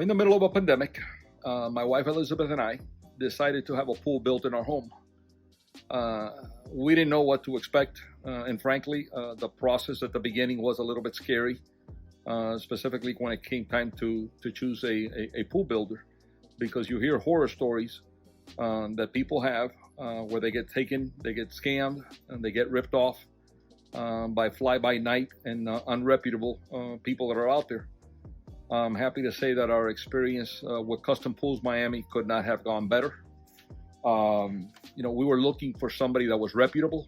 in the middle of a pandemic, my wife Elizabeth and I decided to have a pool built in our home. We didn't know what to expect, and frankly, the process at the beginning was a little bit scary, specifically when it came time to choose a pool builder, because you hear horror stories that people have where they get taken, they get scammed, and they get ripped off by fly-by-night and unreputable people that are out there. I'm happy to say that our experience with Custom Pools Miami could not have gone better. We were looking for somebody that was reputable,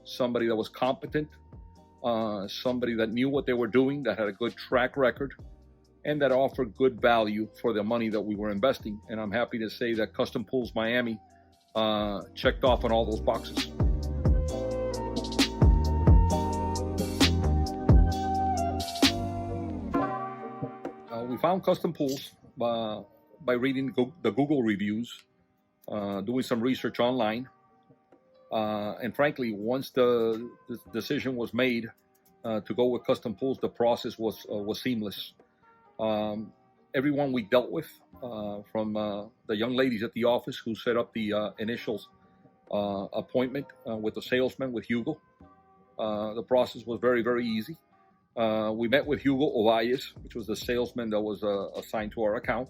somebody that was competent, somebody that knew what they were doing, that had a good track record, and that offered good value for the money that we were investing. And I'm happy to say that Custom Pools Miami checked off on all those boxes. We found Custom Pools by reading the Google reviews, doing some research online, and frankly, once the decision was made to go with Custom Pools, the process was seamless. Everyone we dealt with, from the young ladies at the office who set up the initial appointment with the salesman, with Hugo, the process was very, very easy. We met with Hugo Ovalles, which was the salesman that was assigned to our account.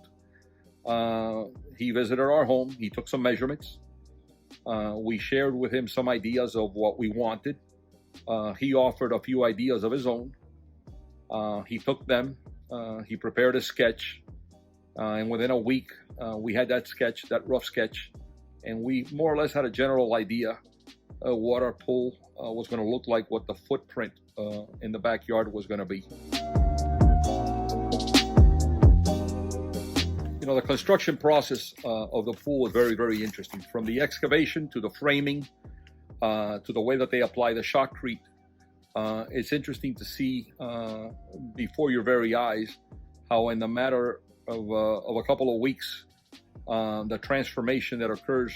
He visited our home. He took some measurements. We shared with him some ideas of what we wanted. He offered a few ideas of his own. He took them. He prepared a sketch. And within a week, we had that sketch, that rough sketch. And we more or less had a general idea of what our pool was going to look like, what the footprint in the backyard was going to be. The construction process of the pool was very, very interesting. From the excavation to the framing to the way that they apply the Shotcrete. It's interesting to see before your very eyes how in the matter of a couple of weeks, the transformation that occurs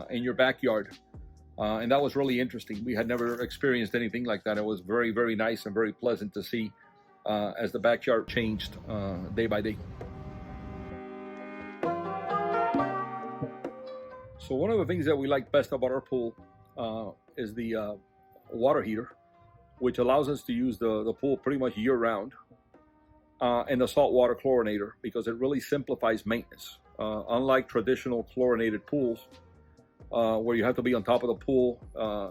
in your backyard. And that was really interesting. We had never experienced anything like that. It was very, very nice and very pleasant to see as the backyard changed day by day. So one of the things that we like best about our pool is the water heater, which allows us to use the pool pretty much year-round, and the saltwater chlorinator, because it really simplifies maintenance. Unlike traditional chlorinated pools, where you have to be on top of the pool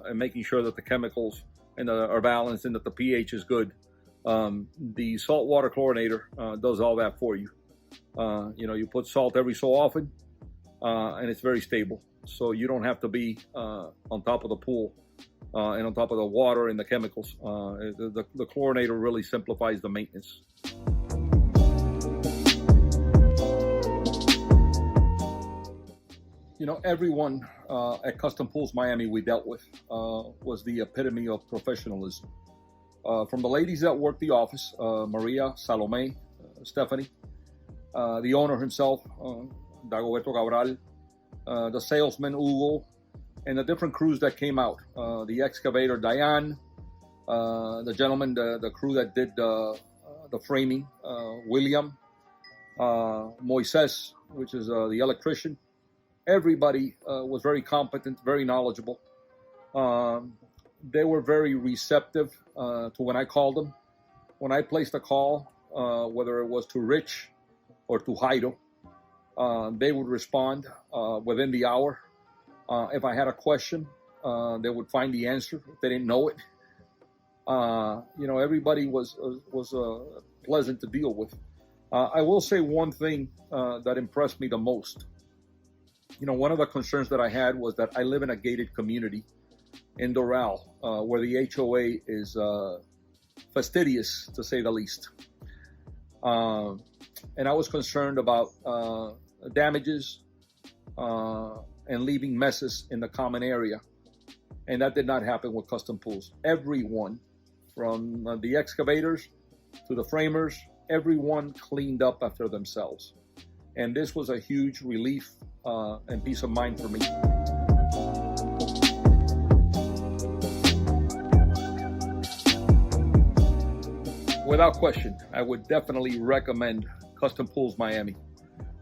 and making sure that the chemicals are balanced and that the pH is good, the saltwater chlorinator does all that for you. You put salt every so often, and it's very stable. So you don't have to be on top of the pool and on top of the water and the chemicals. The chlorinator really simplifies the maintenance. Everyone at Custom Pools Miami we dealt with was the epitome of professionalism. From the ladies that worked the office, Maria, Salome, Stephanie, the owner himself, Dagoberto Cabral, the salesman, Hugo, and the different crews that came out. The excavator, Diane, the gentleman, the crew that did the framing, William, Moises, which is the electrician. Everybody was very competent, very knowledgeable. They were very receptive to when I called them. When I placed a call, whether it was to Rich or to Jairo, they would respond within the hour. If I had a question, they would find the answer if they didn't know it. Everybody was pleasant to deal with. I will say one thing that impressed me the most. One of the concerns that I had was that I live in a gated community in Doral, where the HOA is fastidious, to say the least. And I was concerned about damages and leaving messes in the common area. And that did not happen with Custom Pools. Everyone, from the excavators to the framers, everyone cleaned up after themselves. And this was a huge relief and peace of mind for me. Without question, I would definitely recommend Custom Pools Miami.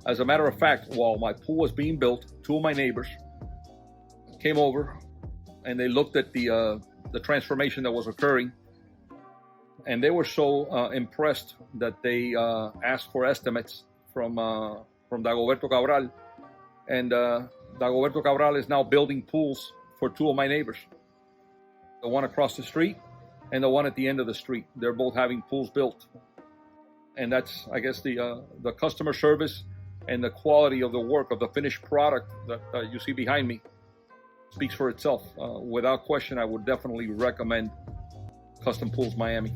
As a matter of fact, while my pool was being built, two of my neighbors came over and they looked at the transformation that was occurring, and they were so impressed that they asked for estimates from Dagoberto Cabral, and Dagoberto Cabral is now building pools for two of my neighbors, the one across the street and the one at the end of the street. They're both having pools built, and that's, I guess, the customer service and the quality of the work, of the finished product that you see behind me, speaks for itself. Without question, I would definitely recommend Custom Pools Miami.